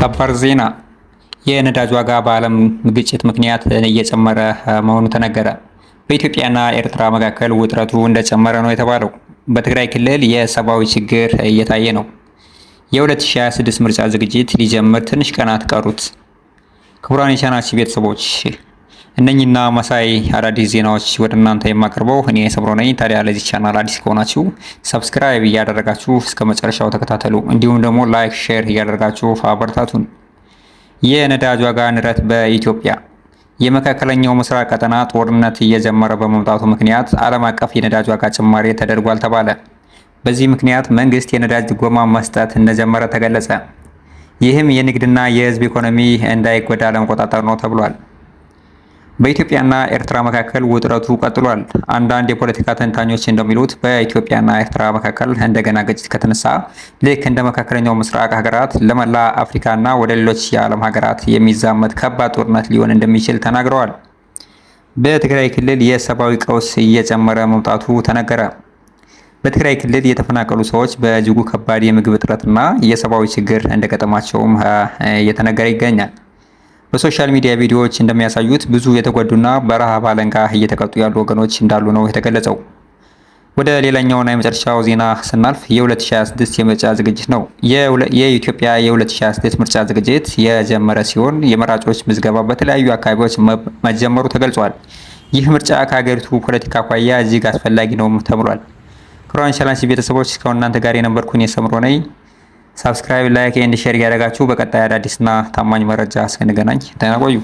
ሰበር ዜና የነዳጅ ዋጋ በዓለም ግጭት ምክንያት እየጨመረ መሆኑ ተነገረ። በኢትዮጵያና ኤርትራ መካከል ውጥረቱ እንደጨመረ ነው የተባለው። በትግራይ ክልል የሰብአዊ ችግር እየታየ ነው። የ2026 ምርጫ ዝግጅት ሊጀምር ትንሽ ቀናት ቀሩት። ክቡራን የቻናላችን ቤተሰቦች እነኚህና መሳይ አዳዲስ ዜናዎች ወደ እናንተ የማቀርበው እኔ ሰብሮ ነኝ። ታዲያ ለዚህ ቻናል አዲስ ከሆናችሁ ሰብስክራይብ እያደረጋችሁ እስከ መጨረሻው ተከታተሉ። እንዲሁም ደግሞ ላይክ፣ ሼር እያደረጋችሁ አበረታቱን። የነዳጅ ዋጋ ንረት በኢትዮጵያ የመካከለኛው ምስራቅ ቀጠና ጦርነት እየጀመረ በመምጣቱ ምክንያት ዓለም አቀፍ የነዳጅ ዋጋ ጭማሪ ተደርጓል ተባለ። በዚህ ምክንያት መንግስት የነዳጅ ድጎማ መስጠት እንደጀመረ ተገለጸ። ይህም የንግድና የህዝብ ኢኮኖሚ እንዳይጎዳ ለመቆጣጠር ነው ተብሏል። በኢትዮጵያና ኤርትራ መካከል ውጥረቱ ቀጥሏል። አንዳንድ የፖለቲካ ተንታኞች እንደሚሉት በኢትዮጵያና ኤርትራ መካከል እንደገና ግጭት ከተነሳ ልክ እንደ መካከለኛው ምስራቅ ሀገራት ለመላ አፍሪካና ወደ ሌሎች የዓለም ሀገራት የሚዛመት ከባድ ጦርነት ሊሆን እንደሚችል ተናግረዋል። በትግራይ ክልል የሰብአዊ ቀውስ እየጨመረ መምጣቱ ተነገረ። በትግራይ ክልል የተፈናቀሉ ሰዎች በእጅጉ ከባድ የምግብ እጥረትና የሰብአዊ ችግር እንደገጠማቸውም እየተነገረ ይገኛል። በሶሻል ሚዲያ ቪዲዮዎች እንደሚያሳዩት ብዙ የተጎዱና በረሃብ አለንጋ እየተቀጡ ያሉ ወገኖች እንዳሉ ነው የተገለጸው። ወደ ሌላኛውና የመጨረሻው ዜና ስናልፍ የ2026 የምርጫ ዝግጅት ነው። የኢትዮጵያ የ2026 ምርጫ ዝግጅት የጀመረ ሲሆን የመራጮች ምዝገባ በተለያዩ አካባቢዎች መጀመሩ ተገልጿል። ይህ ምርጫ ከሀገሪቱ ፖለቲካ አኳያ እጅግ አስፈላጊ ነው ተብሏል። ክቡራን ቻናላችን ቤተሰቦች እስካሁን እናንተ ጋር የነበርኩኝ የሰምሮ ነኝ። ሰብስክራይብ፣ ላይክ ኤንድ ሼር ያደረጋችሁ በቀጣይ አዳዲስና ታማኝ መረጃ እስክንገናኝ ደህና ቆዩ።